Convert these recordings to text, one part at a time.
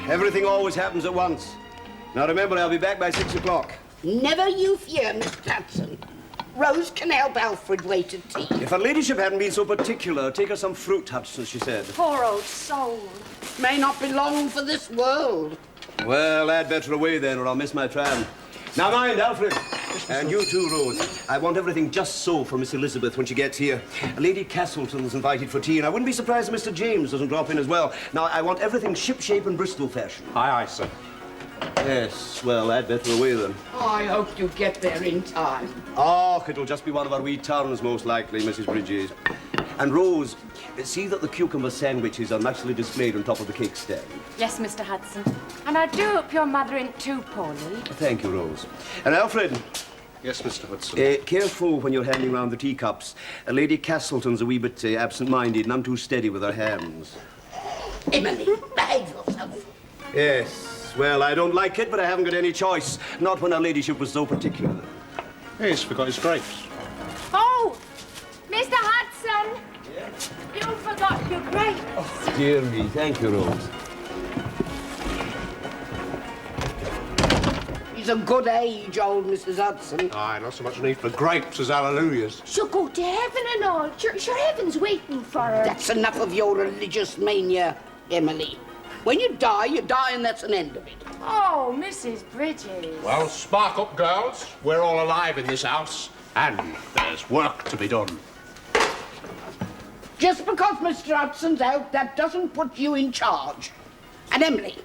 Everything always happens at once. Now remember, I'll be back by 6 o'clock. Never you fear, Miss Hudson. Rose can help Alfred wait at tea. If her ladyship hadn't been so particular, take her some fruit, Hudson, she said. Poor old soul. May not be long for this world. Well, I'd better away then, or I'll miss my tram. Now mind, Alfred. And you too, Rose. I want everything just so for Miss Elizabeth when she gets here. Lady Castleton's invited for tea, and I wouldn't be surprised if Mr. James doesn't drop in as well. Now, I want everything shipshape and Bristol fashion. Aye, aye, sir. Yes, well, I'd better away then. Oh, I hope you get there in time. Oh, it'll just be one of our wee turns, most likely, Mrs. Bridges. And Rose, see that the cucumber sandwiches are nicely displayed on top of the cake stand. Yes, Mr. Hudson. And I do hope your mother ain't too poorly. Thank you, Rose. And Alfred. Yes, Mr. Hudson. Careful when you're handing round the teacups. Lady Castleton's a wee bit absent-minded, none too steady with her hands. Emily, behave yourself. Yes. Well, I don't like it, but I haven't got any choice. Not when her ladyship was so particular. Hey, he's forgot his grapes. Oh, Mr. Hudson. Yeah? You forgot your grapes. Oh, dear me. Thank you, Rose. He's a good age, old Mrs. Hudson. Aye, not so much need for grapes as hallelujahs. She'll go to heaven and all. Sure, heaven's waiting for her. That's enough of your religious mania, Emily. When you die, and that's an end of it. Oh, Mrs. Bridges. Well, spark up, girls. We're all alive in this house, and there's work to be done. Just because Mr. Hudson's out, that doesn't put you in charge. And Emily,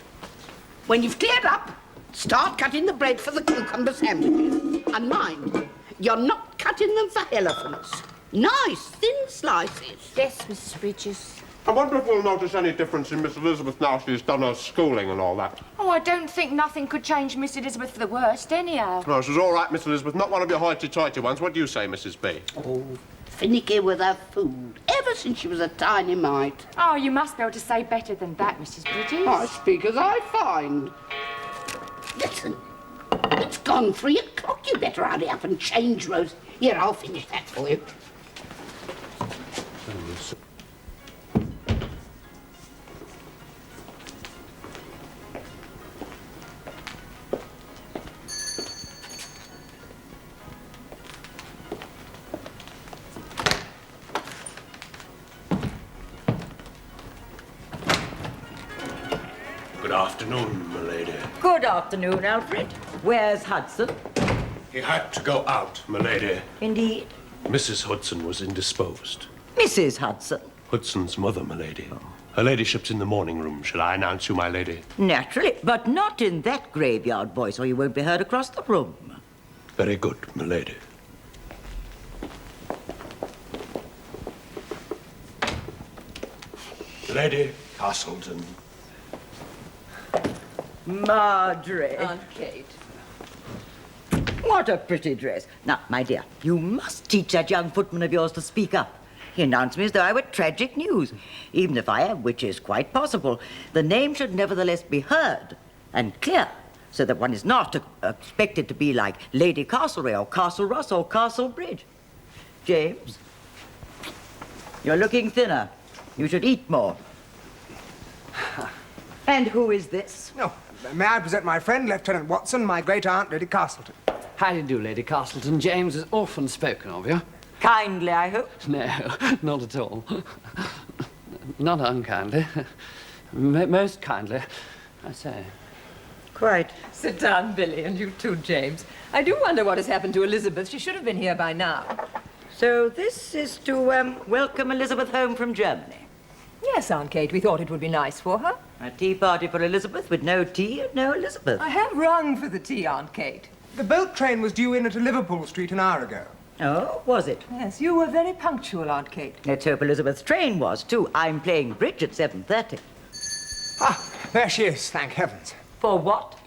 when you've cleared up, start cutting the bread for the cucumber sandwiches. And mind, you're not cutting them for elephants. Nice, thin slices. Yes, Mrs. Bridges. I wonder if we'll notice any difference in Miss Elizabeth now she's done her schooling and all that. Oh, I don't think nothing could change Miss Elizabeth for the worst, anyhow. No, she's all right, Miss Elizabeth. Not one of your hoity-toity ones. What do you say, Mrs. B? Oh, finicky with her food, ever since she was a tiny mite. Oh, you must be able to say better than that, Mrs. Bridges. I speak as I find. Listen, it's gone 3 o'clock. You better hurry up and change, Rose. Here, I'll finish that for you. Good afternoon, my lady. Good afternoon, Alfred. Where's Hudson? He had to go out, my lady. Indeed. Mrs. Hudson was indisposed. Mrs. Hudson? Hudson's mother, my lady. Her ladyship's in the morning room. Shall I announce you, my lady? Naturally, but not in that graveyard voice, or you won't be heard across the room. Very good, my lady. Lady Castleton. Marjorie. Aunt Kate. What a pretty dress. Now, my dear, you must teach that young footman of yours to speak up. He announced me as though I were tragic news. Even if I am, which is quite possible, the name should nevertheless be heard and clear, so that one is not expected to be like Lady Castlereagh or Castle Ross or Castle Bridge. James, you're looking thinner. You should eat more. And who is this? Oh, may I present my friend, Lieutenant Watson, my great-aunt, Lady Castleton. How do you do, Lady Castleton? James has often spoken of you. Kindly, I hope. No, not at all. Not unkindly. Most kindly, I say. Quite. Sit down, Billy, and you too, James. I do wonder what has happened to Elizabeth. She should have been here by now. So this is to welcome Elizabeth home from Germany. Yes, Aunt Kate, we thought it would be nice for her. A tea party for Elizabeth with no tea and no Elizabeth. I have rung for the tea, Aunt Kate. The boat train was due in at Liverpool Street an hour ago. Oh, was it? Yes, you were very punctual, Aunt Kate. Let's hope Elizabeth's train was, too. I'm playing bridge at 7:30. Ah, there she is, thank heavens. For what?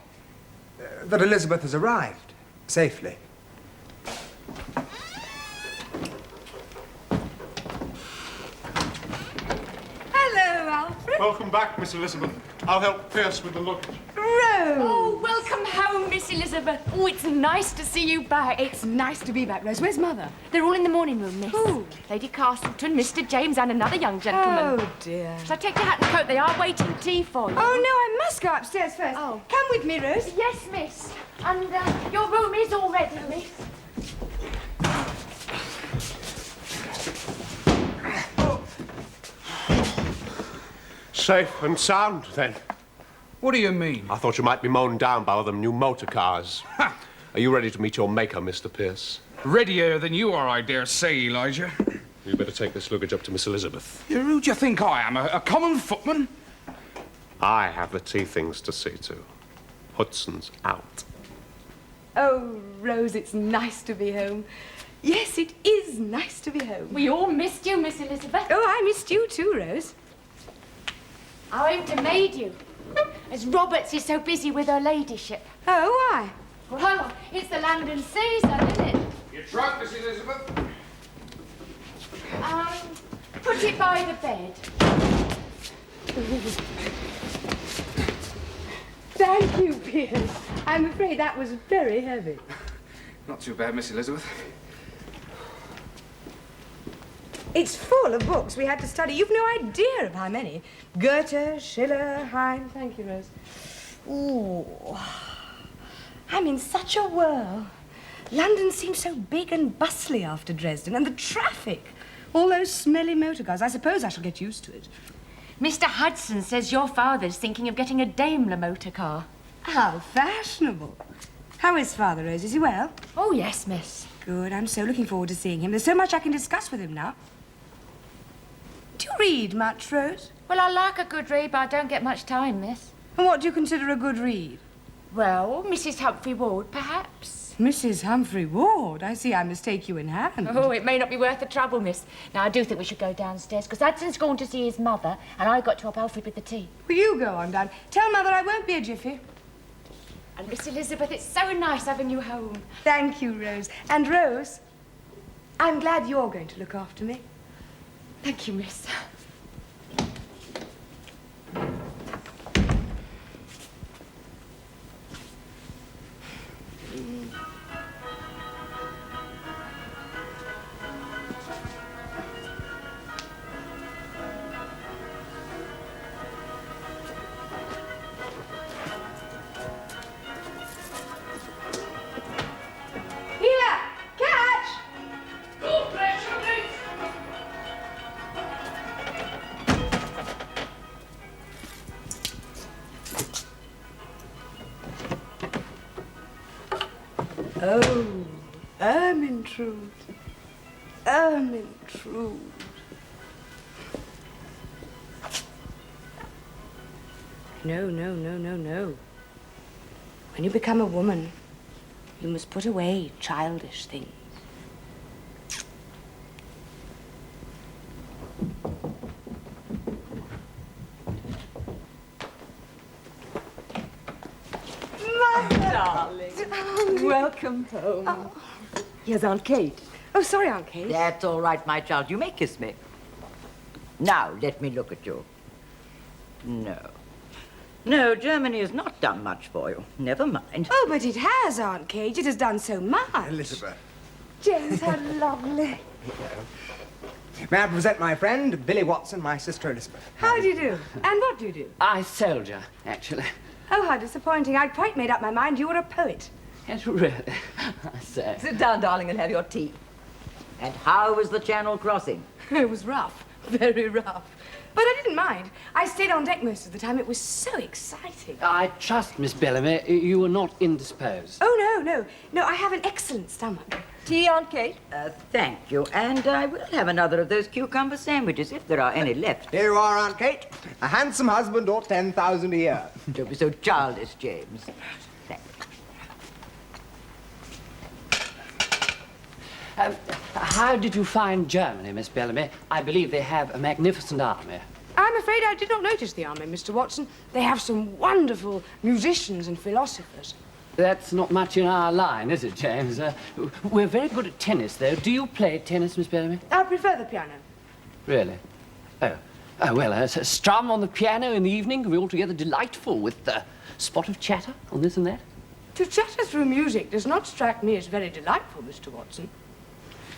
That Elizabeth has arrived, safely. Hello, Alfred. Welcome back, Miss Elizabeth. I'll help Pierce with the luggage. Rose! Oh, welcome home, Miss Elizabeth. Oh, it's nice to see you back. It's nice to be back, Rose. Where's Mother? They're all in the morning room, Miss. Who? Lady Castleton, Mr. James, and another young gentleman. Oh, dear. Shall I take your hat and coat? They are waiting tea for you. Oh, no, I must go upstairs first. Oh. Come with me, Rose. Yes, miss. And your room is all ready, miss. Safe and sound, then. What do you mean? I thought you might be mown down by all them new motor cars. Are you ready to meet your maker, Mr. Pierce? Readier than you are, I dare say, Elijah. You better take this luggage up to Miss Elizabeth. Who do you think I am, a common footman? I have the tea things to see to. Hudson's out. Oh, Rose, it's nice to be home. Yes, it is nice to be home. We all missed you, Miss Elizabeth. Oh, I missed you too, Rose. I went to maid you, as Roberts is so busy with her ladyship. Oh, why? Well, it's the land and season, isn't it? Your trunk, Miss Elizabeth? Put it by the bed. Thank you, Pierce. I'm afraid that was very heavy. Not too bad, Miss Elizabeth. It's full of books we had to study. You've no idea of how many. Goethe, Schiller, Heine. Thank you, Rose. Ooh. I'm in such a whirl. London seems so big and bustly after Dresden, and the traffic. All those smelly motor cars. I suppose I shall get used to it. Mr. Hudson says your father's thinking of getting a Daimler motor car. How fashionable. How is Father, Rose? Is he well? Oh, yes, miss. Good. I'm so looking forward to seeing him. There's so much I can discuss with him now. Do you read much, Rose? Well, I like a good read, but I don't get much time, miss. And what do you consider a good read? Well, Mrs. Humphrey Ward, perhaps. Mrs. Humphrey Ward? I see I must take you in hand. Oh, it may not be worth the trouble, miss. Now, I do think we should go downstairs, because Hudson's gone to see his mother, and I got to help Alfred with the tea. Well, you go on, Dad. Tell Mother I won't be a jiffy. And Miss Elizabeth, it's so nice having you home. Thank you, Rose. And Rose, I'm glad you're going to look after me. Thank you, miss. Here! Catch! Oh, Ermintrude. Ermintrude. No, no, no, no, no. When you become a woman, you must put away childish things. Welcome home. Here's Aunt Kate. Oh, sorry, Aunt Kate. That's all right, my child. You may kiss me. Now, let me look at you. No. No, Germany has not done much for you. Never mind. Oh, but it has, Aunt Kate. It has done so much. Elizabeth. James, how lovely. May I present my friend, Billy Watson, my sister Elizabeth. How do you do? And what do you do? I soldier, actually. Oh, how disappointing. I'd quite made up my mind you were a poet. Yes, really. I say. Sit down, darling, and have your tea. And how was the Channel crossing? It was rough. Very rough. But I didn't mind. I stayed on deck most of the time. It was so exciting. I trust, Miss Bellamy, you were not indisposed. Oh, no, no. No, I have an excellent stomach. Tea, Aunt Kate? Thank you. And I will have another of those cucumber sandwiches, if there are any left. Here you are, Aunt Kate. A handsome husband or 10,000 a year. Don't be so childish, James. Thank you. How did you find Germany, Miss Bellamy? I believe they have a magnificent army. I'm afraid I did not notice the army, Mr. Watson. They have some wonderful musicians and philosophers. That's not much in our line, is it, James? We're very good at tennis, though. Do you play tennis, Miss Bellamy? I prefer the piano. Really? Oh. Oh, well, a strum on the piano in the evening can be altogether delightful with a spot of chatter on this and that. To chatter through music does not strike me as very delightful, Mr. Watson.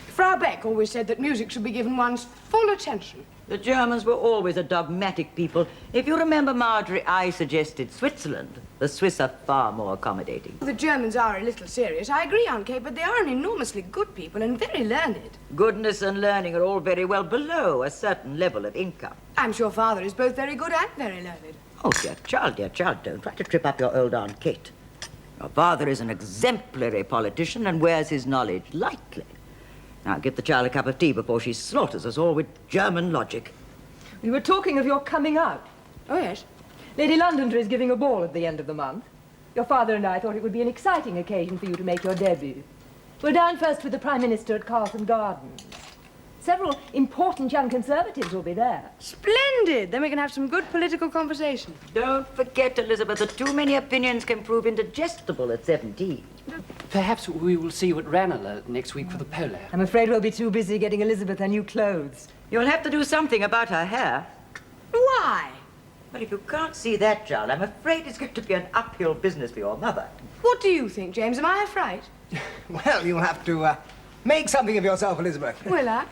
Frau Beck always said that music should be given one's full attention. The Germans were always a dogmatic people. If you remember, Marjorie, I suggested Switzerland. The Swiss are far more accommodating. The Germans are a little serious, I agree, Aunt Kate, but they are an enormously good people and very learned. Goodness and learning are all very well below a certain level of income. I'm sure Father is both very good and very learned. Oh, dear child, don't try to trip up your old Aunt Kate. Your father is an exemplary politician and wears his knowledge lightly. Now, get the child a cup of tea before she slaughters us all with German logic. We were talking of your coming out. Oh, yes. Lady Londonderry is giving a ball at the end of the month. Your father and I thought it would be an exciting occasion for you to make your debut. We'll dine first with the Prime Minister at Carlton Gardens. Several important young Conservatives will be there. Splendid! Then we can have some good political conversation. Don't forget, Elizabeth, that too many opinions can prove indigestible at 17. Perhaps we will see you at Ranelagh next week for the polo. I'm afraid we'll be too busy getting Elizabeth her new clothes. You'll have to do something about her hair. Why? Well, if you can't see that, child, I'm afraid it's going to be an uphill business for your mother. What do you think, James? Am I a fright? Well, you'll have to make something of yourself, Elizabeth. Will I?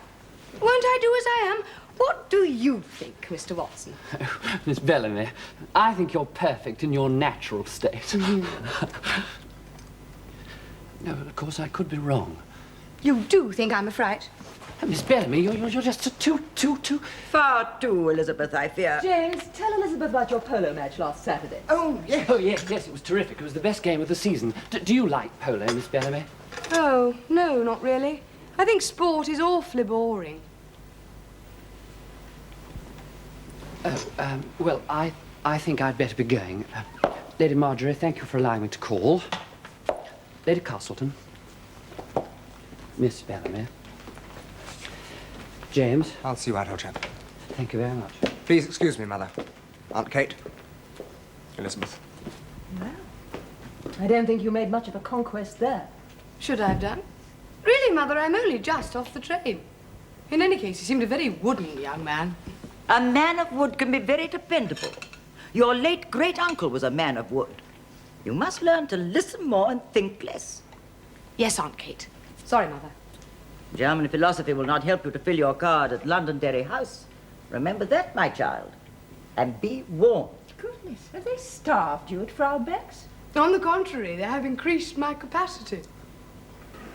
Won't I do as I am? What do you think, Mr. Watson? Oh, Miss Bellamy, I think you're perfect in your natural state. No, of course, I could be wrong. You do think I'm a fright? Miss Bellamy, you're just too... Far too, Elizabeth, I fear. James, tell Elizabeth about your polo match last Saturday. Oh, yes. Oh, yes, it was terrific. It was the best game of the season. Do you like polo, Miss Bellamy? Oh, no, not really. I think sport is awfully boring. Oh, well, I think I'd better be going. Lady Marjorie, thank you for allowing me to call. Lady Castleton. Miss Bellamy. James. I'll see you out, old chap. Thank you very much. Please excuse me, Mother. Aunt Kate. Elizabeth. Well, I don't think you made much of a conquest there. Should I have done? Really, Mother, I'm only just off the train. In any case, he seemed a very wooden young man. A man of wood can be very dependable. Your late great-uncle was a man of wood. You must learn to listen more and think less. Yes, Aunt Kate. Sorry, Mother. German philosophy will not help you to fill your card at Londonderry House. Remember that, my child. And be warned. Goodness, have they starved you at Frau Beck's? On the contrary, they have increased my capacity.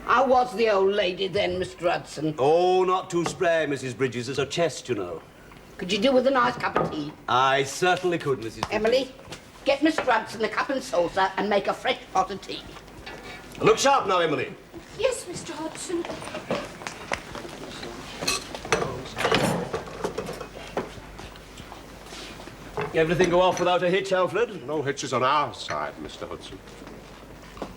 How was the old lady then, Mr. Hudson? Oh, not too spry, Mrs. Bridges. There's a chest, you know. Could you do with a nice cup of tea? I certainly could, Mrs. Bridges. Emily, get Mr. Hudson a cup and saucer and make a fresh pot of tea. Look sharp now, Emily. Yes, Mr. Hudson. Everything go off without a hitch, Alfred? No hitches on our side, Mr. Hudson.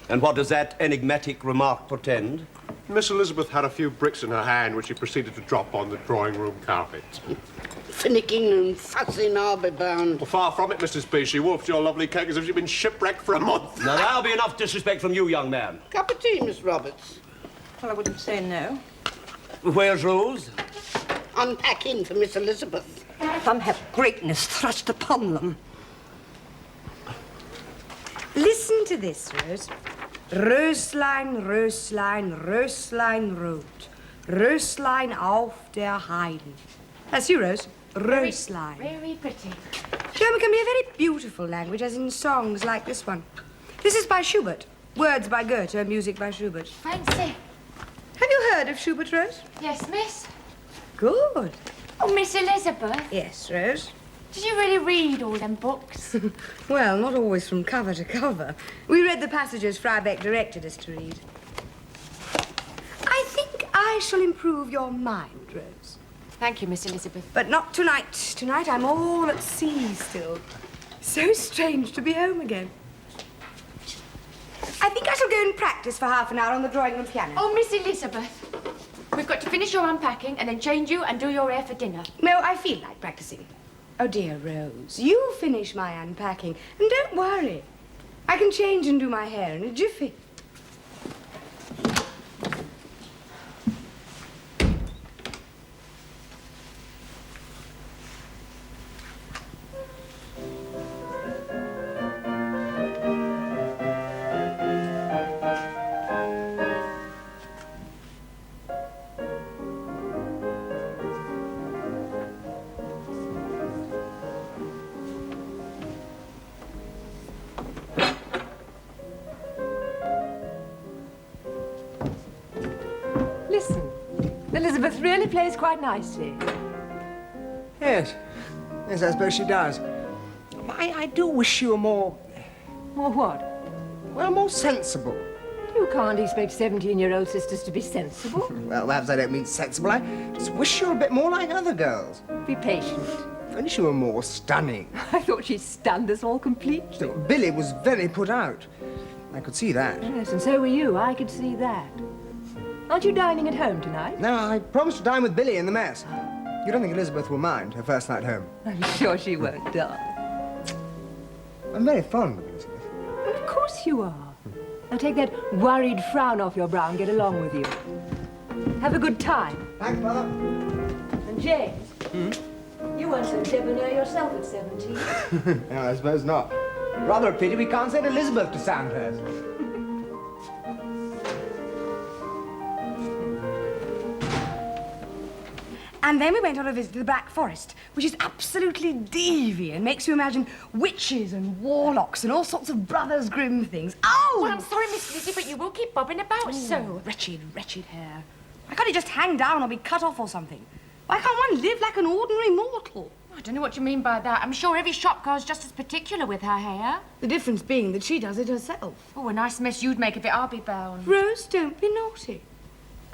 And what does that enigmatic remark portend? Miss Elizabeth had a few bricks in her hand, which she proceeded to drop on the drawing-room carpet. Finicking and fussing, I'll be bound. Well, far from it, Mrs. B. She wolfed your lovely cake as if she'd been shipwrecked for a month. Now, that'll be enough disrespect from you, young man. Cup of tea, Miss Roberts. Well, I wouldn't say no. Where's Rose? Unpacking for Miss Elizabeth. Some have greatness thrust upon them. Listen to this, Rose. Röslein, Röslein, Röslein rot. Röslein auf der Heiden. That's you, Rose. Röslein. Very pretty. German can be a very beautiful language, as in songs like this one. This is by Schubert. Words by Goethe, music by Schubert. Fancy. Have you heard of Schubert, Rose? Yes, miss. Good. Oh, Miss Elizabeth. Yes, Rose. Did you really read all them books? Well, not always from cover to cover. We read the passages Frau Beck directed us to read. I think I shall improve your mind, Rose. Thank you, Miss Elizabeth. But not tonight. Tonight I'm all at sea still. So strange to be home again. I think I shall go and practice for half an hour on the drawing room piano. Oh, Miss Elizabeth. We've got to finish your unpacking and then change you and do your hair for dinner. No, I feel like practicing. Oh, dear Rose, you finish my unpacking, and don't worry. I can change and do my hair in a jiffy. Elizabeth really plays quite nicely. Yes. Yes, I suppose she does. I do wish you were more... More what? Well, more sensible. You can't expect 17-year-old sisters to be sensible. Well, perhaps I don't mean sensible. I just wish you were a bit more like other girls. Be patient. If only she were more stunning. I thought she stunned us all completely. Still, Billy was very put out. I could see that. Yes, and so were you. I could see that. Aren't you dining at home tonight? No, I promised to dine with Billy in the mess. You don't think Elizabeth will mind her first night home? I'm sure she won't, darling. I'm very fond of Elizabeth. Well, of course you are. Now take that worried frown off your brow and get along with you. Have a good time. Thanks, Mother. And James, you weren't so debonair yourself at 17. No, I suppose not. Rather a pity we can't send Elizabeth to Sandhurst. And then we went on a visit to the Black Forest, which is absolutely deviant, makes you imagine witches and warlocks and all sorts of Brothers Grimm things. Oh! Well, I'm sorry, Miss Lizzie, but you will keep bobbing about so. Wretched, wretched hair. Why can't it just hang down or be cut off or something? Why can't one live like an ordinary mortal? I don't know what you mean by that. I'm sure every shop girl's just as particular with her hair. The difference being that she does it herself. Oh, a nice mess you'd make of it, I'll be bound. Rose, don't be naughty.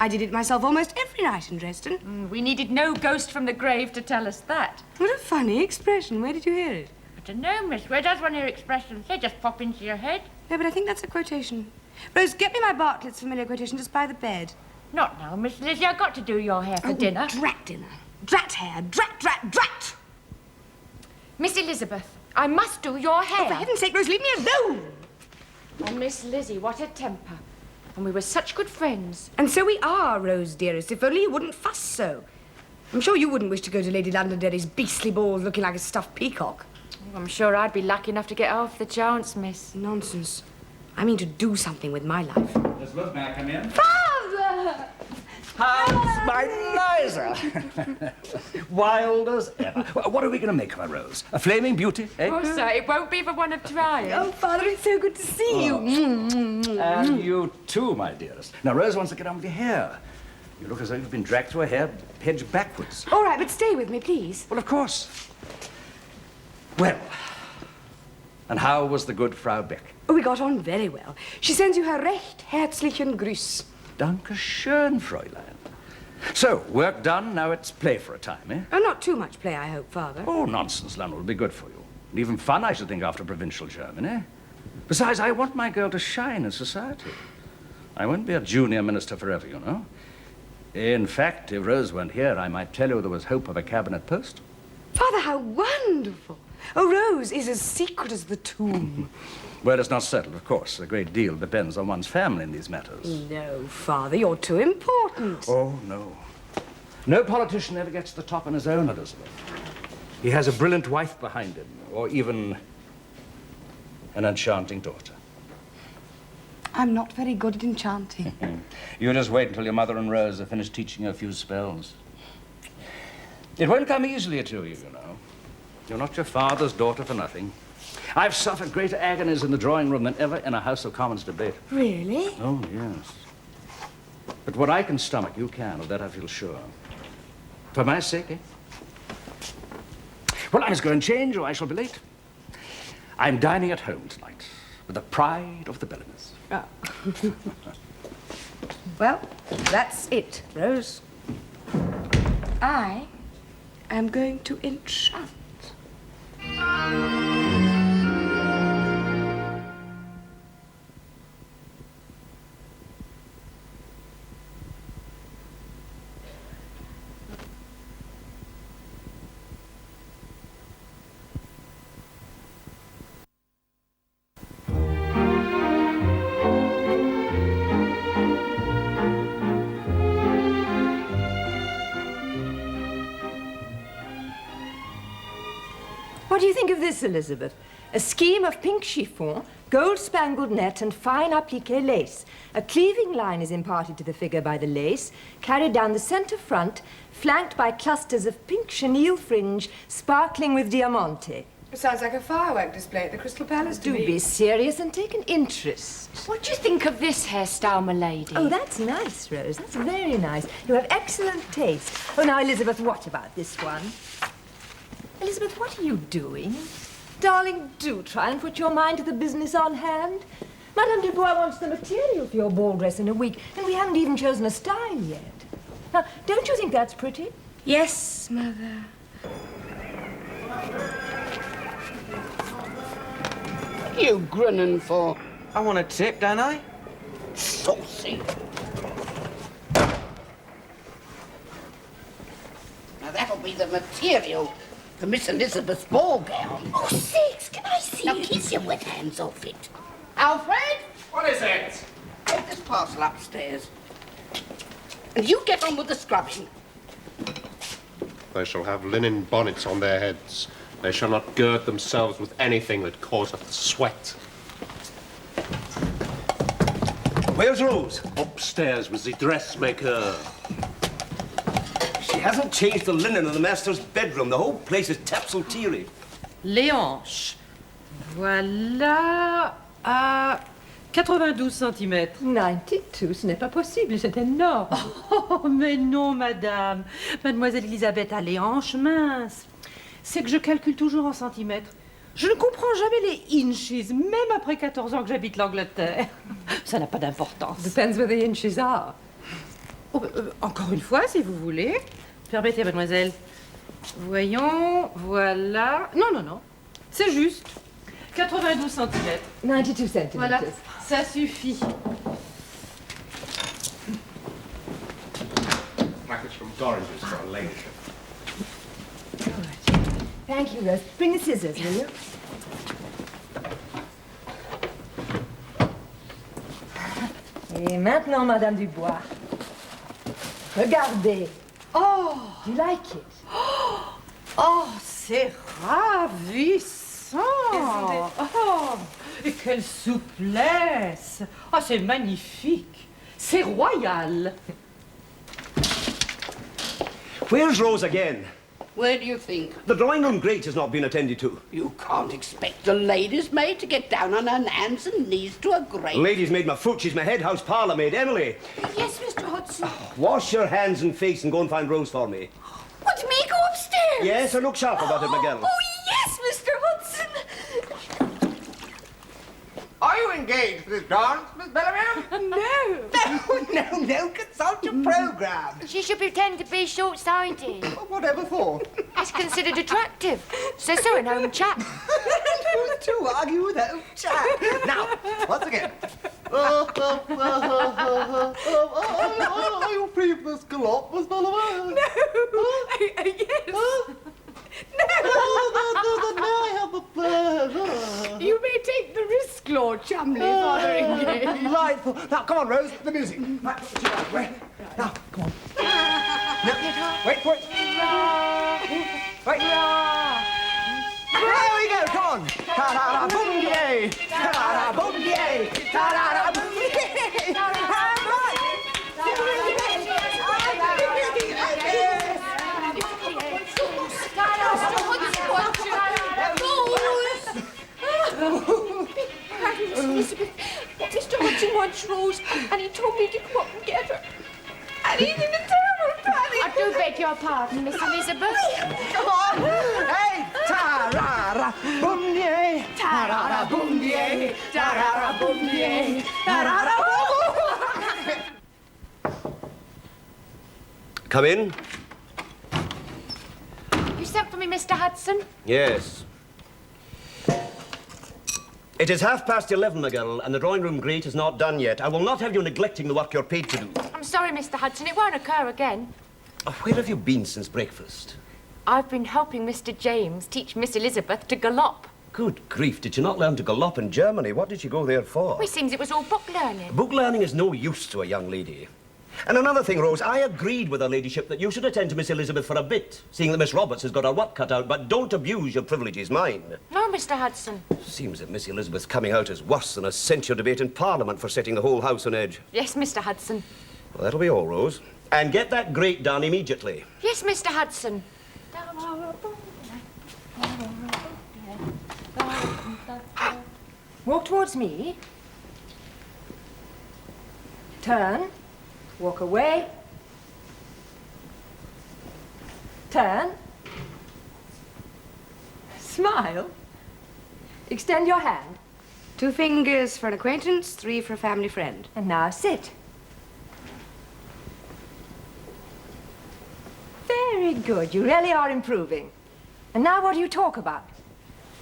I did it myself almost every night in Dresden. We needed no ghost from the grave to tell us that. What a funny expression. Where did you hear it? I don't know, miss. Where does one hear expressions? They just pop into your head. No, but I think that's a quotation. Rose, get me my Bartlett's familiar quotation just by the bed. Not now, Miss Lizzie. I've got to do your hair for dinner. Drat dinner. Drat hair. Drat, drat, drat! Miss Elizabeth, I must do your hair. Oh, for heaven's sake, Rose, leave me alone! Oh, Miss Lizzie, what a temper. And we were such good friends. And so we are, Rose, dearest, if only you wouldn't fuss so. I'm sure you wouldn't wish to go to Lady Londonderry's beastly balls looking like a stuffed peacock. Oh, I'm sure I'd be lucky enough to get half the chance, miss. Nonsense. I mean to do something with my life. Elizabeth, may I come in? Father! How's my Liza? Wild as ever. What are we going to make of her, Rose? A flaming beauty, eh? Oh, sir, it won't be for one of trying. Oh, Father, it's so good to see you. And you too, my dearest. Now, Rose wants to get on with your hair. You look as though you've been dragged through a hair hedge backwards. All right, but stay with me, please. Well, of course. Well, and how was the good Frau Beck? Oh, we got on very well. She sends you her recht herzlichen Gruß. Danke schön, Fräulein. So, work done, now it's play for a time, eh? Oh, not too much play, I hope, Father. Oh, nonsense, London will be good for you. And even fun, I should think, after provincial Germany. Besides, I want my girl to shine in society. I won't be a junior minister forever, you know. In fact, if Rose weren't here, I might tell you there was hope of a cabinet post. Father, how wonderful. Oh, Rose is as secret as the tomb. Well, it's not settled, of course. A great deal depends on one's family in these matters. No, Father, you're too important. Oh, no. No politician ever gets to the top on his own, Elizabeth. He has a brilliant wife behind him, or even an enchanting daughter. I'm not very good at enchanting. You just wait until your mother and Rose have finished teaching you a few spells. It won't come easily to you, you know. You're not your father's daughter for nothing. I've suffered greater agonies in the drawing room than ever in a House of Commons debate. Really? Oh, yes. But what I can stomach, you can, of that I feel sure. For my sake, eh? Well, I must go and change, or I shall be late. I'm dining at home tonight with the pride of the Bellamys. Oh. Well, that's it, Rose. I am going to enchant. What do you think of this, Elizabeth? A scheme of pink chiffon, gold-spangled net and fine appliqué lace. A cleaving line is imparted to the figure by the lace, carried down the center front, flanked by clusters of pink chenille fringe sparkling with diamante. It sounds like a firework display at the Crystal Palace to Do me. be serious and take an interest. What do you think of this hairstyle, my lady? Oh, that's nice, Rose. That's very nice. You have excellent taste. Oh, now, Elizabeth, what about this one? Elizabeth, what are you doing? Darling, do try and put your mind to the business on hand. Madame Dubois wants the material for your ball dress in a week, and we haven't even chosen a style yet. Now, don't you think that's pretty? Yes, Mother. What are you grinning for? I want a tip, don't I? Saucy. Now that'll be the material for Miss Elizabeth's ball gown. Oh, sakes, can I see Now it? keep your wet hands off it. Alfred, What is it? take this parcel upstairs. And you get on with the scrubbing. They shall have linen bonnets on their heads. They shall not gird themselves with anything that causeth sweat. Where's Rose? Upstairs with the dressmaker. She hasn't changed the linen in the master's bedroom. The whole place is topsy-turvy. Les hanches. Voilà à 92 cm. 92, ce n'est pas possible, c'est énorme. Oh, mais non, madame. Mademoiselle Elisabeth a les hanches minces. C'est que je calcule toujours en centimètres. Je ne comprends jamais les inches, même après 14 ans que j'habite l'Angleterre. Ça n'a pas d'importance. Depends where the inches are. Oh, encore une fois, si vous voulez. Permettez, mademoiselle. Voyons, voilà. Non, non, non. C'est juste. 92 cm. 92 centimeters. Voilà, ça suffit. Package from Dorringer's for a ladyship. Thank you, Rose. Bring the scissors, will you? Et maintenant, Madame Dubois. Regardez. Oh! You like it? Oh, c'est ravissant! Oh, et quelle souplesse! Oh, c'est magnifique! C'est royal! Where's Rose again? Where do you think? The drawing-room grate has not been attended to. You can't expect a lady's maid to get down on her hands and knees to a grate. Lady's maid my foot. She's my head house parlour maid, Emily. Yes, Mr. Hudson. Wash your hands and face and go and find Rose for me. What, me go upstairs? Yes, and look sharp about it, McGill. Oh, yes, Mr. Hudson. Are you engaged for this dance, Miss Bellamy? No. Consult your program. She should pretend to be short-sighted. Whatever for? It's considered attractive. Says so in Home Chat. Who's to argue with home chat? Now, once again. Are you free for this galop, Miss Bellamy? No. Yes. Then may I have the pleasure? You may take the risk, Lord Chumley, Father engaged. Delightful. Now, come on, Rose, the music. Right, put you right way. Now, come on. No, wait for it. Wait. There we go, come on. Ta-da-da, boom, yay. Ta-da-da, boom, yay. Ta-da-da, boom, yay. Elizabeth, Mr. Hudson wants Rose, and he told me to come up and get her. And he's in a terrible panic. I do beg your pardon, Miss Elizabeth. Come on. Hey, ta-ra-ra, boom, yay. Ta-ra-ra, boom, yay. Ta-ra-ra, boom, yay. Ta-ra-ra, boom. Come in. You sent for me, Mr. Hudson? Yes. It is 11:30, McGill, and the drawing-room grate is not done yet. I will not have you neglecting the work you're paid to do. I'm sorry, Mr. Hudson. It won't occur again. Where have you been since breakfast? I've been helping Mr. James teach Miss Elizabeth to gallop. Good grief, did you not learn to gallop in Germany? What did you go there for? Well, it seems it was all book learning. Book learning is no use to a young lady. And another thing, Rose, I agreed with her ladyship that you should attend to Miss Elizabeth for a bit, seeing that Miss Roberts has got her work cut out, but don't abuse your privileges, mind. No, Mr. Hudson. Seems that Miss Elizabeth's coming out is worse than a censure debate in Parliament for setting the whole house on edge. Yes, Mr. Hudson. Well, that'll be all, Rose. And get that grate done immediately. Yes, Mr. Hudson. Walk towards me. Turn. Walk away. Turn. Smile. Extend your hand. 2 fingers for an acquaintance, 3 for a family friend. And now sit. Very good. You really are improving. And now what do you talk about?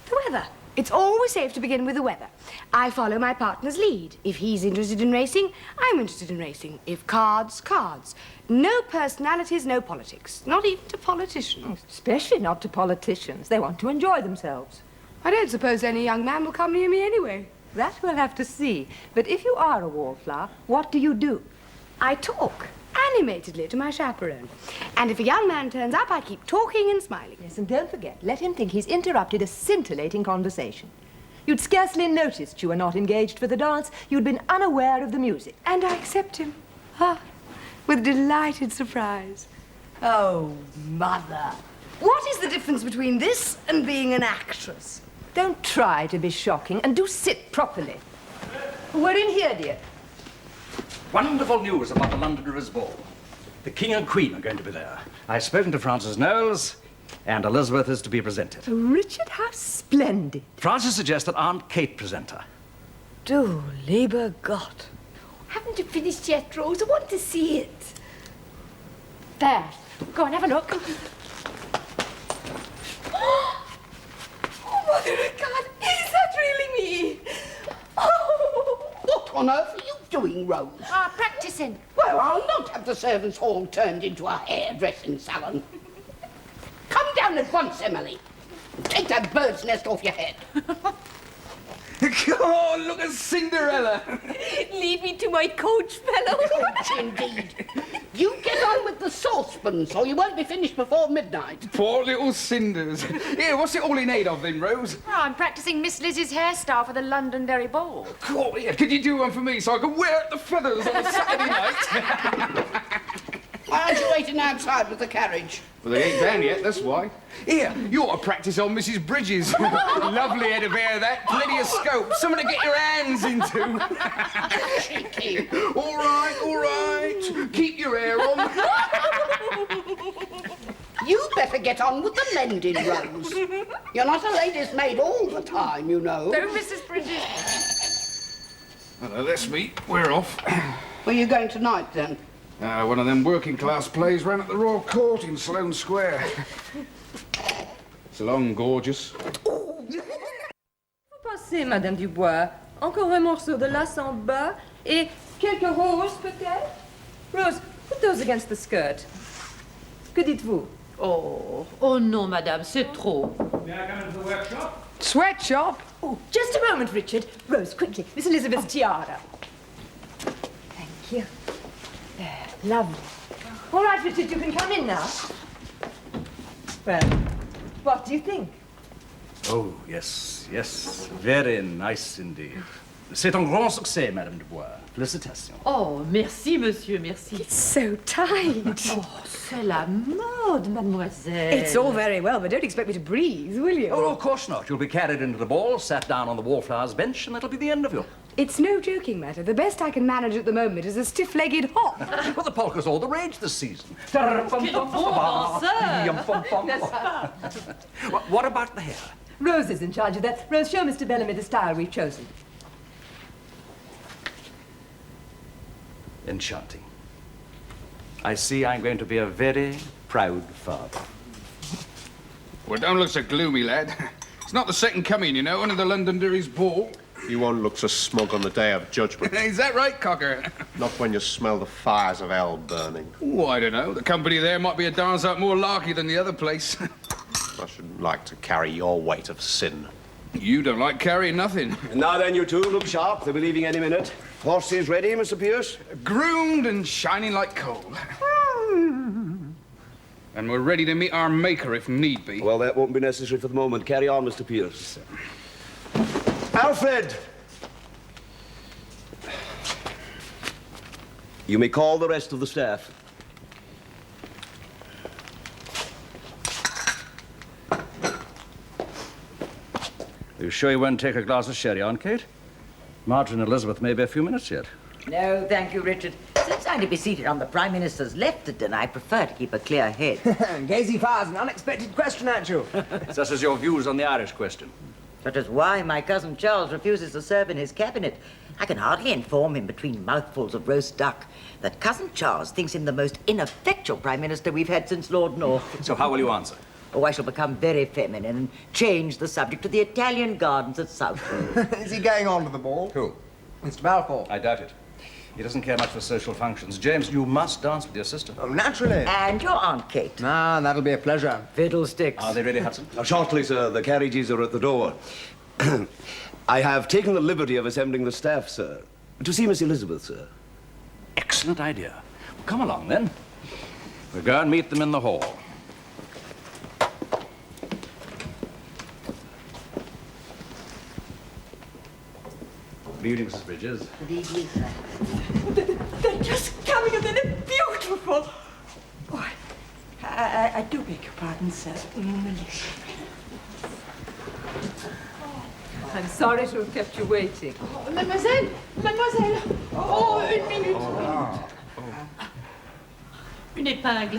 The weather. It's always safe to begin with the weather. I follow my partner's lead. If he's interested in racing, I'm interested in racing. If cards, cards. No personalities, no politics. Not even to politicians. Especially not to politicians. They want to enjoy themselves. I don't suppose any young man will come near me anyway. That we'll have to see. But if you are a wallflower, what do? I talk animatedly to my chaperone. And if a young man turns up, I keep talking and smiling. Yes, and don't forget, let him think he's interrupted a scintillating conversation. You'd scarcely noticed you were not engaged for the dance. You'd been unaware of the music. And I accept him. Ah, with delighted surprise. Oh, Mother. What is the difference between this and being an actress? Don't try to be shocking, and do sit properly. We're in here, dear. Wonderful news about the Londoners' ball. The King and Queen are going to be there. I've spoken to Francis Knowles, and Elizabeth is to be presented. Richard, how splendid. Francis suggested Aunt Kate present her. Du lieber Gott. Haven't you finished yet, Rose? I want to see it. There. Go and have a look. Oh, Mother of God, is that really me? Oh! What on earth are you doing, Rose? Practicing. Well, I'll not have the servants' hall turned into a hairdressing salon. Come down at once, Emily. Take that bird's nest off your head. Oh, look at Cinderella. Leave me to my coach, fellow. Coach, indeed. You get on with the saucepans, or you won't be finished before midnight. Poor little cinders. Here, what's it all in aid of then, Rose? Oh, I'm practicing Miss Lizzie's hairstyle for the Londonderry Ball. Cool, yeah. Could you do one for me so I can wear the feathers on a Saturday night? Why aren't you waiting outside with the carriage? Well, they ain't down yet, that's why. Here, you ought to practice on Mrs. Bridges. Lovely head of hair, that. Plenty of scope. Something to get your hands into. Cheeky. All right. Keep your hair on. You better get on with the mending, Rose. You're not a lady's maid all the time, you know. No, Mrs. Bridges. Well, that's me. We're off. Where are you going tonight, then? One of them working-class plays ran at the Royal Court in Sloane Square. So long, gorgeous. Passez, Madame Dubois. Encore un morceau de la samba et quelques roses, peut-être? Rose, put those against the skirt. Que dites-vous? Oh non, madame, c'est trop. May I come into the workshop? Sweatshop? Oh, just a moment, Richard. Rose, quickly. Miss Elizabeth's tiara. Thank you. There, lovely. All right, Richard, you can come in now. Well, what do you think? Oh, yes. Very nice indeed. C'est un grand succès, Madame Dubois. Félicitations. Oh, merci, monsieur, merci. It's so tight. Oh, c'est la mode, mademoiselle. It's all very well, but don't expect me to breathe, will you? Oh, of course not. You'll be carried into the ball, sat down on the wallflowers bench, and that'll be the end of you. It's no joking matter. The best I can manage at the moment is a stiff-legged hop. Well, the polka's all the rage this season. What about the hair? Rose is in charge of that. Rose, show Mr. Bellamy the style we've chosen. Enchanting. I see I'm going to be a very proud father. Well, don't look so gloomy, lad. It's not the second coming, you know, under the Londonderry's ball. You won't look so smug on the day of judgment. Is that right, Cocker? Not when you smell the fires of hell burning. Oh, I don't know. The company there might be a darn sight more larky than the other place. I shouldn't like to carry your weight of sin. You don't like carrying nothing. And now then, you two, look sharp. They'll be leaving any minute. Horses ready, Mr. Pierce? Groomed and shining like coal. And we're ready to meet our maker if need be. Well, that won't be necessary for the moment. Carry on, Mr. Pierce. Alfred! You may call the rest of the staff. Are you sure you won't take a glass of sherry, Aunt Kate? Marjorie and Elizabeth may be a few minutes yet. No, thank you, Richard. Since I'm to be seated on the Prime Minister's left at dinner, I prefer to keep a clear head. Gazy fires an unexpected question at you. Such as your views on the Irish question. Such as why my cousin Charles refuses to serve in his cabinet. I can hardly inform him between mouthfuls of roast duck that cousin Charles thinks him the most ineffectual Prime Minister we've had since Lord North. So how will you answer? Oh, I shall become very feminine and change the subject to the Italian gardens at Southwold. Is he going on to the ball? Who? Mr. Balfour. I doubt it. He doesn't care much for social functions. James, you must dance with your sister. Oh, naturally. And your Aunt Kate. Ah, that'll be a pleasure. Fiddlesticks. Are they ready, Hudson? Shortly, sir. The carriages are at the door. I have taken the liberty of assembling the staff, sir. To see Miss Elizabeth, sir. Excellent idea. Well, come along, then. We'll go and meet them in the hall. Good evening, Mrs. Bridges. Good evening, sir. They're just coming and they're beautiful. Oh, I do beg your pardon, sir. I'm sorry to have kept you waiting. Oh, mademoiselle, mademoiselle. Oh, une minute. Une épingle.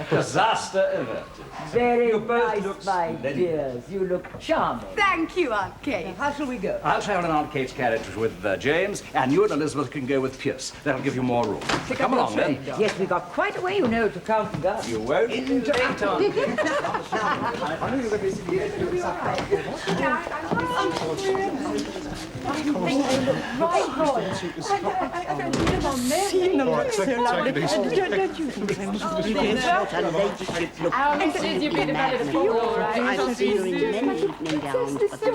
Disaster averted. Very nice, my dears. You look charming. Thank you, Aunt Kate. Now, how shall we go? I'll travel in Aunt Kate's carriage with James, and you and Elizabeth can go with Pierce. That'll give you more room. Come along, then. Yes, we got quite a way, you know, to count and go. You won't interrupt, Aunt Kate. Our Mrs. You've been invited to fall, all right? I shall see you in many evening gowns, but the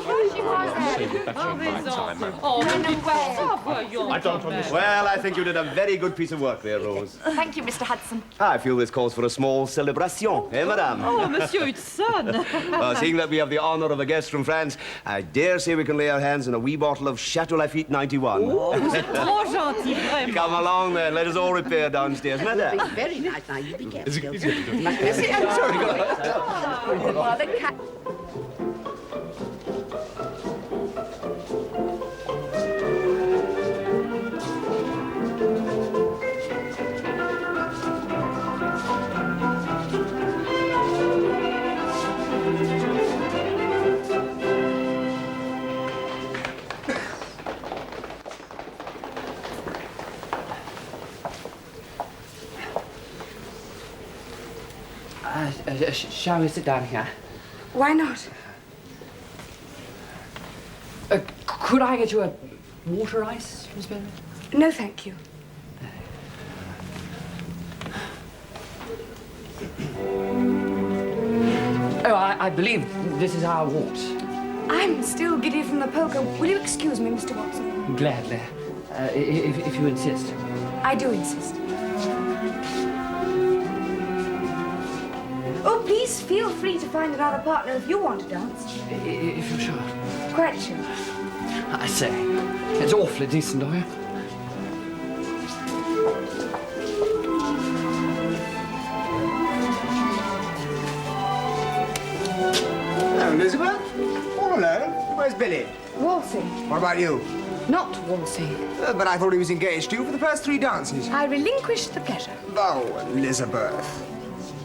I don't understand. Well, I think you did a very good piece of work there, Rose. Thank you, Mr. Hudson. I feel this calls for a small celebration, eh, madame? Oh, Monsieur Hudson. Seeing that we have the honor of a guest from France, I dare say we can lay our hands on a wee bottle of Chateau Lafite 91. Oh, trop gentil, vraiment. Come along, then. Let us all repair downstairs, madame. Very nice. Now, you be careful. Shall we sit down here? Why not? Could I get you a water ice, Miss Bellamy? No, thank you. Oh, I believe this is our wart. I'm still giddy from the poker. Will you excuse me, Mr. Watson? Gladly, if you insist. I do insist. Oh, please feel free to find another partner if you want to dance. If you're sure. Quite sure. I say, it's awfully decent of you. Hello, Elizabeth. All alone? Where's Billy? Waltzing. What about you? Not waltzing. But I thought he was engaged to you for the first 3 dances. I relinquished the pleasure. Oh, Elizabeth.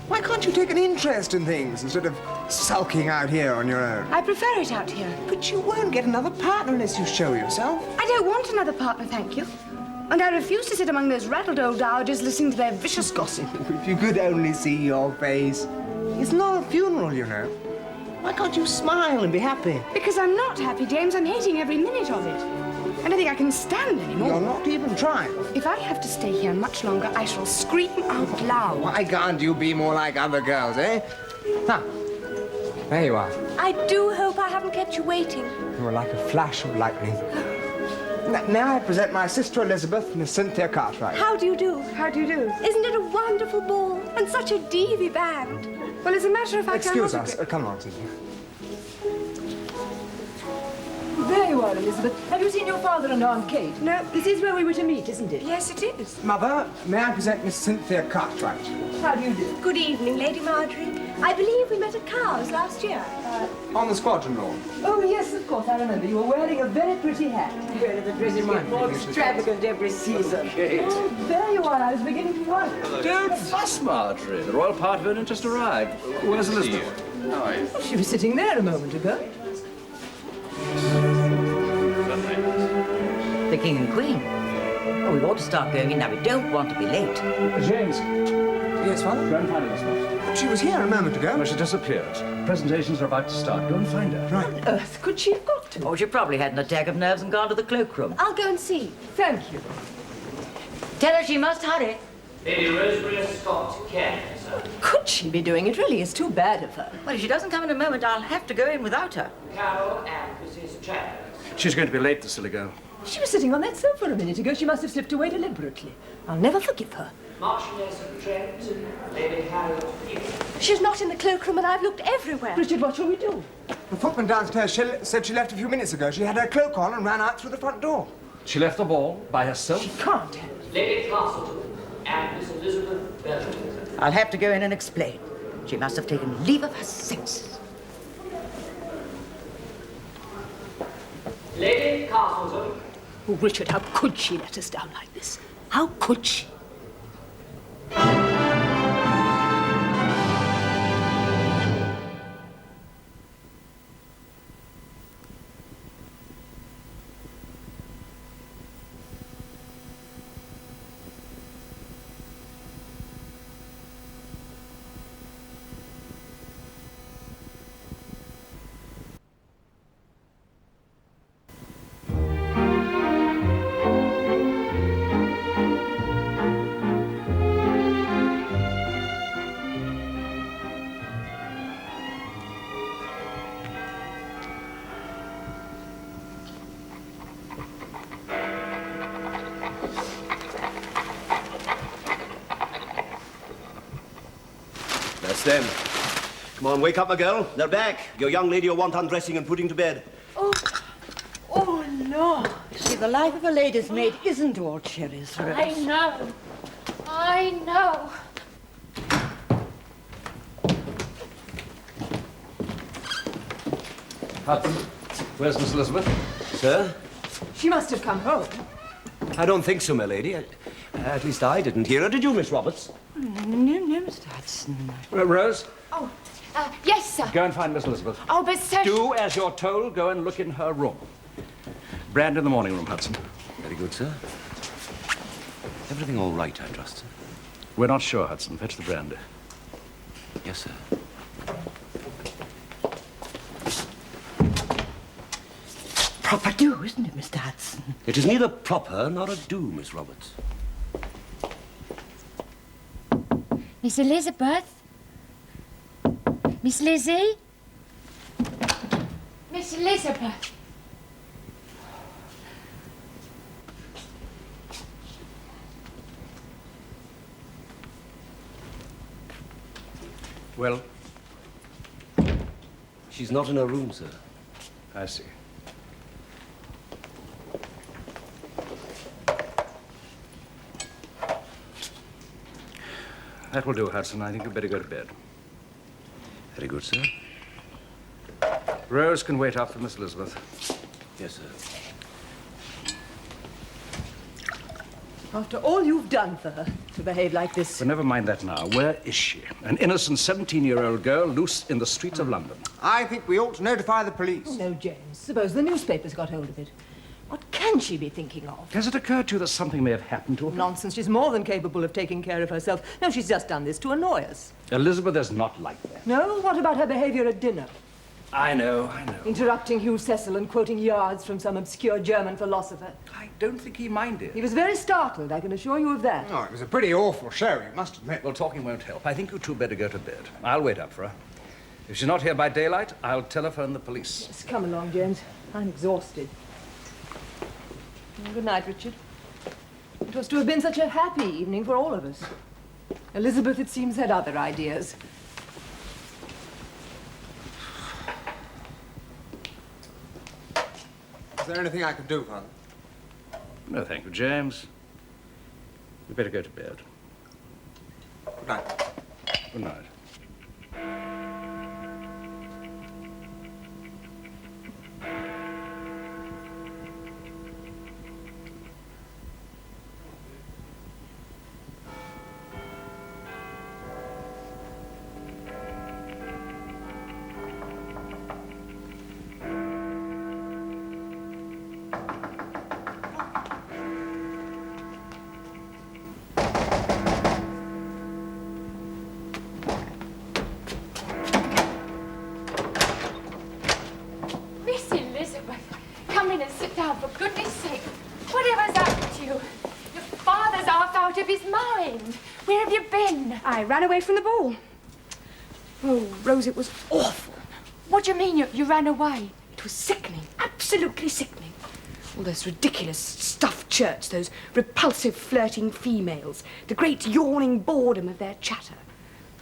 Why can't you take an interest in things instead of sulking out here on your own? I prefer it out here. But you won't get another partner unless you show yourself. I don't want another partner, thank you. And I refuse to sit among those rattled old dowagers listening to their vicious gossip. If you could only see your face. It's not a funeral, you know. Why can't you smile and be happy? Because I'm not happy, James. I'm hating every minute of it. I don't think I can stand anymore. You're not even trying. If I have to stay here much longer, I shall scream out loud. Why can't you be more like other girls, eh? Ah, there you are. I do hope I haven't kept you waiting. You were like a flash of lightning. Now I present my sister Elizabeth, Miss Cynthia Cartwright. How do you do? How do you do? Isn't it a wonderful ball? And such a divi band. Well, as a matter of fact, Excuse us. Come on, Cynthia. There you are, Elizabeth. Have you seen your father and Aunt Kate? No. This is where we were to meet, isn't it? Yes, it is. Mother, may I present Miss Cynthia Cartwright? How do you do? Good evening, Lady Marjorie. I believe we met at Cowes last year. On the squadron lawn. Oh, yes, of course, I remember. You were wearing a very pretty hat. Where the Dresden get more extravagant every season. Oh, there you are. I was beginning to wonder. Don't fuss, Marjorie. The royal party have only just arrived. Where's Elizabeth? Oh, she was sitting there a moment ago. The king and queen. Oh, we ought to start going in now. We don't want to be late. James. Yes, Father? Go and find Elizabeth. She was here a moment ago. No, she disappeared. Presentations are about to start. Go and find her. Right. What on earth could she have got to? Oh, she probably had an attack of nerves and gone to the cloakroom. I'll go and see. Thank you. Tell her she must hurry. Lady Rosemary Scott can, sir. Could she be doing it? Really, it's too bad of her. Well, if she doesn't come in a moment, I'll have to go in without her. Carol and Mrs. Chandler. She's going to be late, the silly girl. She was sitting on that sofa a minute ago. She must have slipped away deliberately. I'll never forgive her. Marchioness of Trent, Lady Harriet Filla. She's not in the cloakroom and I've looked everywhere. Richard, what shall we do? The footman downstairs said she left a few minutes ago. She had her cloak on and ran out through the front door. She left the ball by herself? She can't have. Lady Castleton and Miss Elizabeth Bellamy. I'll have to go in and explain. She must have taken leave of her senses. Lady Castleton. Oh, Richard, how could she let us down like this? How could she? That's them. Come on, wake up, my girl. They're back. Your young lady will want undressing and putting to bed. Oh, no. See, the life of a lady's maid isn't all cherries, Rose. I know. I know. Hudson, where's Miss Elizabeth? Sir? She must have come home. I don't think so, my lady. At least I didn't hear her. Did you, Miss Roberts? No, Mr. Hudson. Rose, Yes, sir. go and find Miss Elizabeth. Oh, but sir... Do as you're told. Go and look in her room. Brand in the morning room, Hudson. Very good, sir. Everything all right, I trust, sir? We're not sure, Hudson. Fetch the brandy. Yes, sir. Proper do, isn't it, Mr. Hudson? It is neither proper nor a do, Miss Roberts. Miss Elizabeth? Miss Lizzie? Miss Elizabeth? Well, she's not in her room, sir. I see. That will do, Hudson. I think you'd better go to bed. Very good, sir. Rose can wait up for Miss Elizabeth. Yes, sir. After all you've done for her, to behave like this. But never mind that now. Where is she? An innocent 17-year-old girl loose in the streets of London. I think we ought to notify the police. Oh, no, James. Suppose the newspapers got hold of it. What can she be thinking of? Has it occurred to you that something may have happened to her? Nonsense. She's more than capable of taking care of herself. No, she's just done this to annoy us. Elizabeth is not like that. No? What about her behavior at dinner? I know. Interrupting Hugh Cecil and quoting yards from some obscure German philosopher. I don't think he minded. He was very startled, I can assure you of that. Oh, it was a pretty awful show, you must admit. Well, talking won't help. I think you two better go to bed. I'll wait up for her. If she's not here by daylight, I'll telephone the police. Yes, come along, James. I'm exhausted. Good night, Richard. It was to have been such a happy evening for all of us. Elizabeth, it seems, had other ideas. Is there anything I can do, Father? No, thank you, James. You'd better go to bed. Good night. Good night. in and sit down, for goodness sake. Whatever's happened to you? Your father's half out of his mind. Where have you been? I ran away from the ball. Oh, Rose, it was awful. What do you mean you ran away? It was sickening, absolutely sickening. All those ridiculous stuffed church, those repulsive flirting females, the great yawning boredom of their chatter.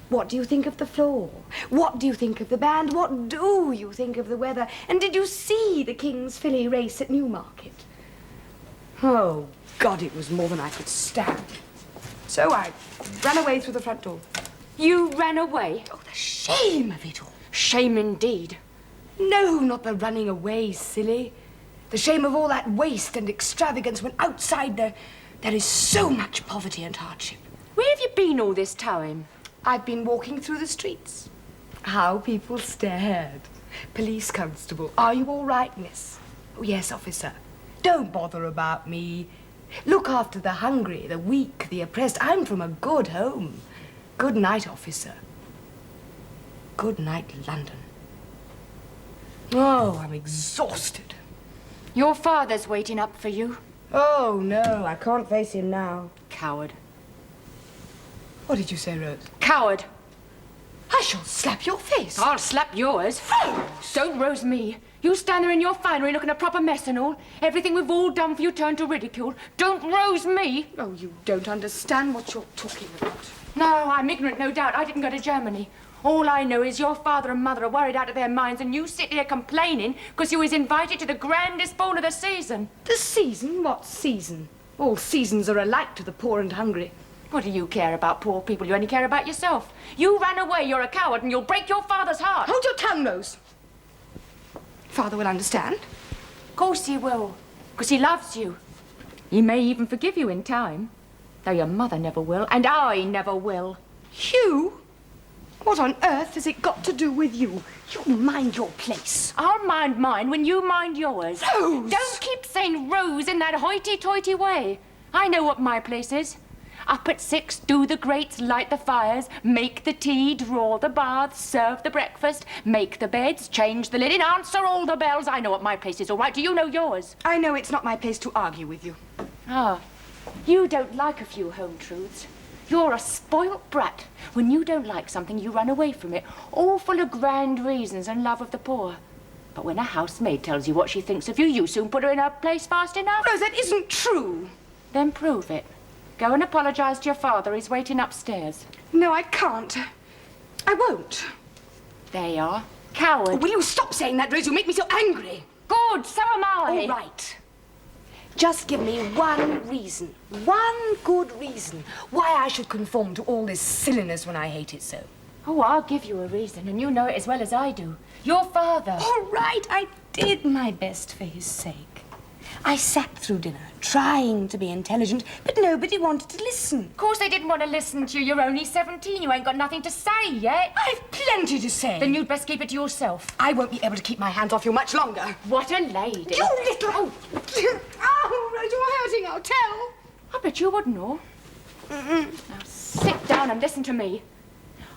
What do you think of the floor? What do you think of the band? What do you think of the weather? And did you see the King's filly race at Newmarket? Oh, God, it was more than I could stand. So I ran away through the front door. You ran away? Oh, the shame of it all. Shame indeed. No, not the running away, silly. The shame of all that waste and extravagance when outside there is so much poverty and hardship. Where have you been all this time? I've been walking through the streets. How people stared. Police constable, are you all right, miss? Oh, yes, officer. Don't bother about me. Look after the hungry, the weak, the oppressed. I'm from a good home. Good night, officer. Good night, London. Oh, I'm exhausted. Your father's waiting up for you. Oh, no, I can't face him now. Coward. What did you say, Rose? Coward. I shall slap your face. I'll slap yours. Rose! Don't rose me. You stand there in your finery looking a proper mess and all. Everything we've all done for you turned to ridicule. Don't rose me. Oh, you don't understand what you're talking about. No, I'm ignorant, no doubt. I didn't go to Germany. All I know is your father and mother are worried out of their minds and you sit here complaining because you was invited to the grandest ball of the season. The season? What season? All seasons are alike to the poor and hungry. What do you care about poor people? You only care about yourself. You ran away, you're a coward, and you'll break your father's heart. Hold your tongue, Rose. Father will understand. Of course he will, because he loves you. He may even forgive you in time, though your mother never will, and I never will. You? What on earth has it got to do with you? You mind your place. I'll mind mine when you mind yours. Rose! Don't keep saying Rose in that hoity-toity way. I know what my place is. Up at 6, do the grates, light the fires, make the tea, draw the baths, serve the breakfast, make the beds, change the linen, answer all the bells. I know what my place is, all right. Do you know yours? I know it's not my place to argue with you. Ah, you don't like a few home truths. You're a spoilt brat. When you don't like something, you run away from it, all full of grand reasons and love of the poor. But when a housemaid tells you what she thinks of you, you soon put her in her place fast enough. Rose, that isn't true. Then prove it. Go and apologise to your father. He's waiting upstairs. No, I can't. I won't. There you are. Coward. Oh, will you stop saying that, Rose? You make me so angry. Good, so am I. All right. Just give me one reason, one good reason, why I should conform to all this silliness when I hate it so. Oh, I'll give you a reason, and you know it as well as I do. Your father. All right, I did my best for his sake. I sat through dinner, trying to be intelligent, but nobody wanted to listen. Of course they didn't want to listen to you. You're only 17. You ain't got nothing to say yet. I've plenty to say. Then you'd best keep it to yourself. I won't be able to keep my hands off you much longer. What a lady. You little... Oh, Rose, you're hurting, I'll tell. I bet you wouldn't know. Now sit down and listen to me.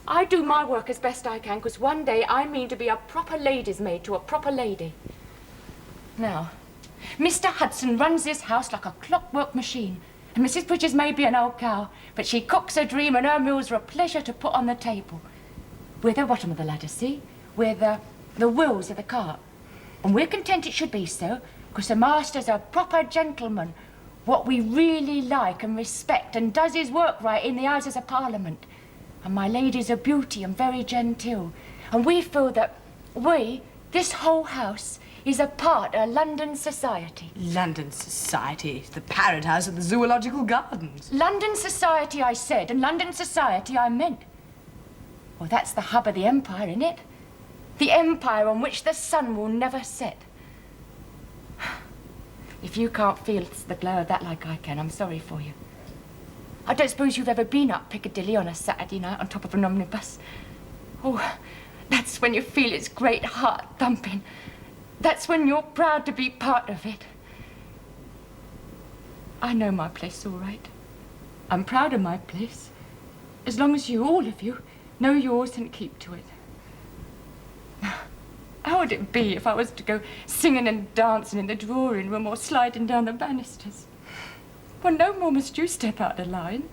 I do my work as best I can, because one day I mean to be a proper lady's maid to a proper lady. Now, Mr. Hudson runs this house like a clockwork machine, and Mrs. Bridges may be an old cow, but she cooks a dream and her meals are a pleasure to put on the table. We're the bottom of the ladder, see? We're the wheels of the cart. And we're content it should be so, because the master's a proper gentleman, what we really like and respect, and does his work right in the Houses of Parliament. And my lady's a beauty and very genteel. And we feel that this whole house, is a part of London society. London society? The Parrot House at the Zoological Gardens. London society, I said, and London society I meant. Well, that's the hub of the empire, isn't it? The empire on which the sun will never set. If you can't feel the glow of that like I can, I'm sorry for you. I don't suppose you've ever been up Piccadilly on a Saturday night on top of an omnibus. Oh, that's when you feel its great heart thumping. That's when you're proud to be part of it. I know my place all right. I'm proud of my place. As long as you, all of you, know yours and keep to it. How would it be if I was to go singing and dancing in the drawing room or sliding down the banisters? Well, no more must you step out of line.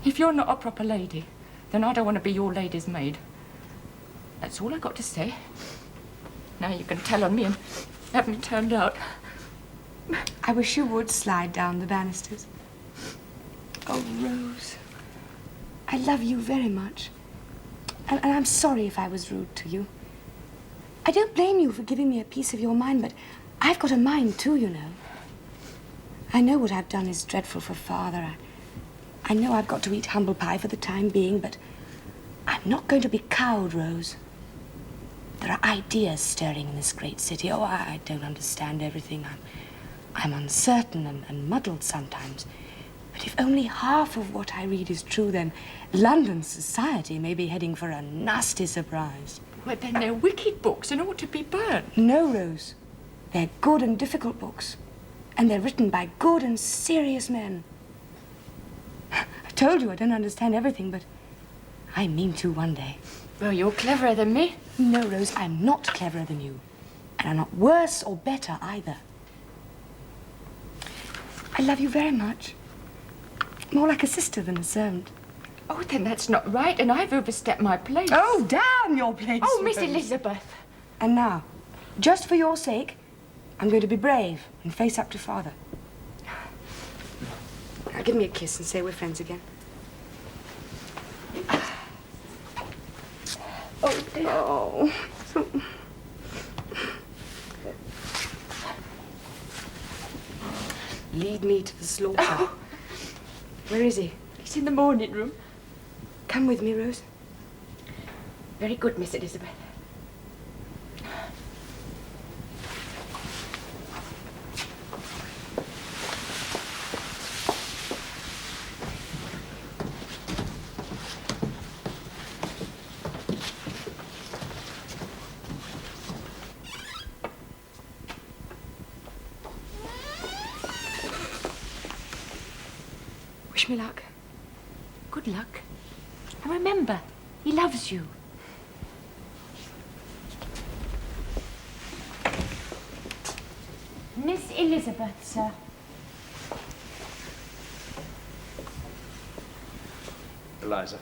If you're not a proper lady, then I don't want to be your lady's maid. That's all I got to say. Now you can tell on me and have me turned out. I wish you would slide down the banisters. Oh, Rose, I love you very much. And I'm sorry if I was rude to you. I don't blame you for giving me a piece of your mind, but I've got a mind too, you know. I know what I've done is dreadful for Father. I know I've got to eat humble pie for the time being, but I'm not going to be cowed, Rose. There are ideas stirring in this great city. Oh, I don't understand everything. I'm uncertain and muddled sometimes. But if only half of what I read is true, then London society may be heading for a nasty surprise. Well, then they're wicked books and ought to be burnt. No, Rose. They're good and difficult books. And they're written by good and serious men. I told you I don't understand everything, but I mean to one day. Well, you're cleverer than me. No, Rose, I'm not cleverer than you. And I'm not worse or better either. I love you very much. More like a sister than a servant. Oh, then that's not right, and I've overstepped my place. Oh, damn your place. Oh, Miss Rose. Elizabeth. And now, just for your sake, I'm going to be brave and face up to Father. Now, give me a kiss and say we're friends again. Oh, dear. Oh. Lead me to the slaughter. Oh. Where is he? He's in the morning room. Come with me, Rose. Very good, Miss Elizabeth. Wish me luck. Good luck. And remember, he loves you. Miss Elizabeth, sir. Eliza.